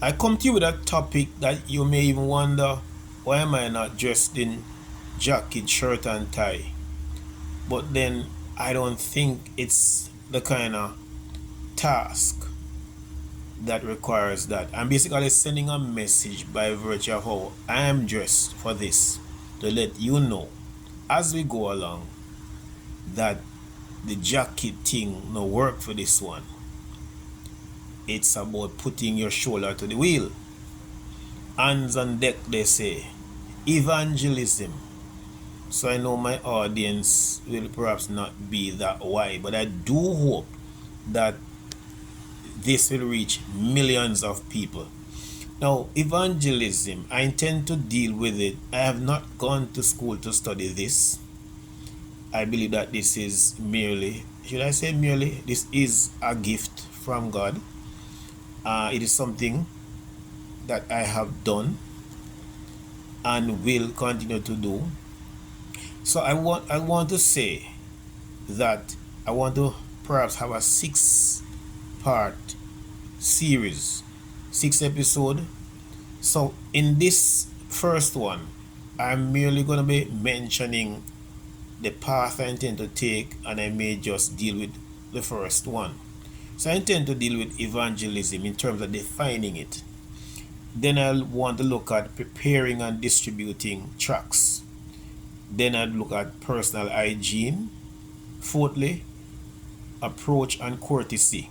I come to you with a topic that you may even wonder, why am I not dressed in jacket, shirt, and tie? But then I don't think it's the kind of task that requires that. I'm basically sending a message by virtue of how I am dressed for this to let you know as we go along that the jacket thing no work for this one. It's about putting your shoulder to the wheel. Hands on deck, they say. Evangelism. So I know my audience will perhaps not be that wide, but I do hope that this will reach millions of people. Now, evangelism, I intend to deal with it. I have not gone to school to study this. I believe that this is merely, should I say merely, this is a gift from God. It is something that I have done and will continue to do. So I want to say that I want to perhaps have a 6 part series, 6 episode. So in this first one, I'm merely gonna be mentioning the path I intend to take, and I may just deal with the first one. So I intend to deal with evangelism in terms of defining it. Then I'll want to look at preparing and distributing tracts. Then I'd look at personal hygiene. Fourthly, approach and courtesy.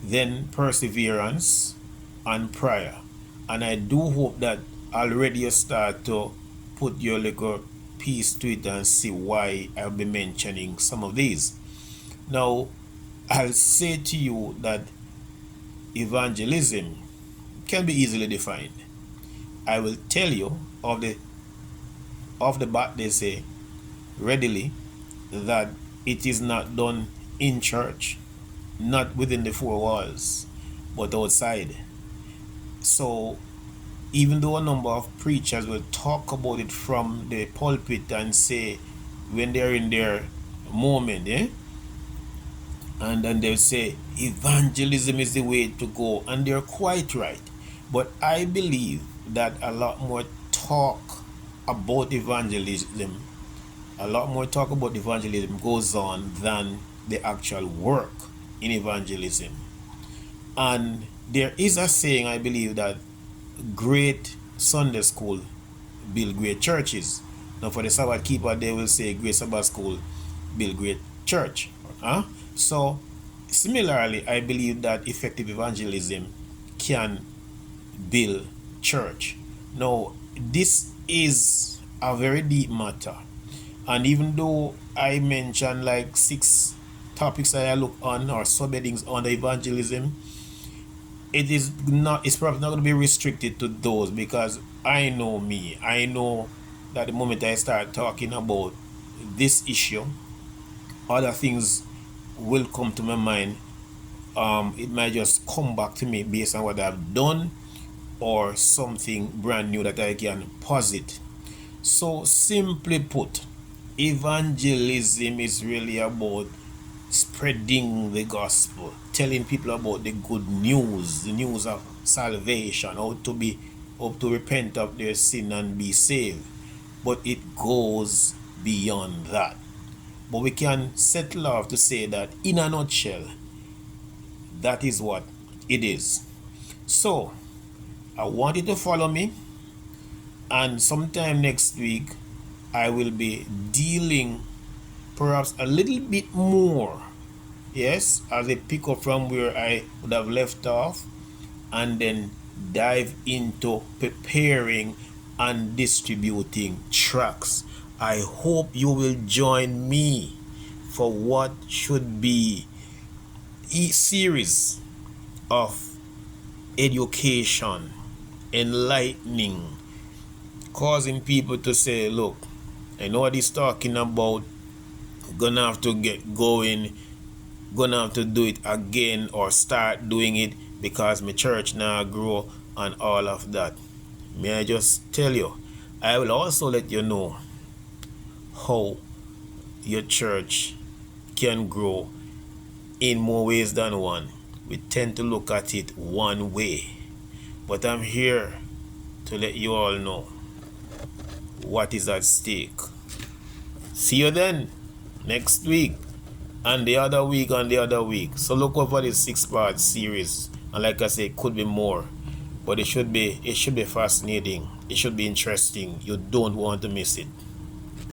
Then perseverance and prayer. And I do hope that already you start to put your little piece to it and see why I'll be mentioning some of these. Now, I'll say to you that evangelism can be easily defined. I will tell you of the bat they say readily that it is not done in church, not within the 4 walls, but outside. So even though a number of preachers will talk about it from the pulpit and say when they're in their moment, and then they'll say evangelism is the way to go, and they're quite right. But I believe that a lot more talk about evangelism, goes on than the actual work in evangelism. And there is a saying, I believe, that great Sunday school build great churches. Now for the Sabbath keeper, they will say great Sabbath school build great church. So similarly, I believe that effective evangelism can build church. Now this is a very deep matter, and even though I mentioned like 6 topics that I look on or subheadings on the evangelism, it's probably not going to be restricted to those, because I know me. I know that the moment I start talking about this issue, other things will come to my mind. It might just come back to me based on what I've done or something brand new that I can posit. So simply put, evangelism is really about spreading the gospel, telling people about the good news, the news of salvation, how to repent of their sin and be saved. But it goes beyond that. But we can settle off to say that in a nutshell, that is what it is. So I want you to follow me, and sometime next week I will be dealing perhaps a little bit more, yes, as I pick up from where I would have left off, and then dive into preparing and distributing tracks. I hope you will join me for what should be a series of education, enlightening, causing people to say, look, I know what he's talking about, gonna have to get going, gonna have to do it again or start doing it because my church now grow and all of that. May I just tell you, I will also let you know how your church can grow in more ways than one. We tend to look at it one way, But I'm here to let you all know what is at stake. See you then next week, and the other week, and the other week. So look over this 6-part series, and like I say, it could be more, but it should be fascinating. It should be interesting. You don't want to miss it.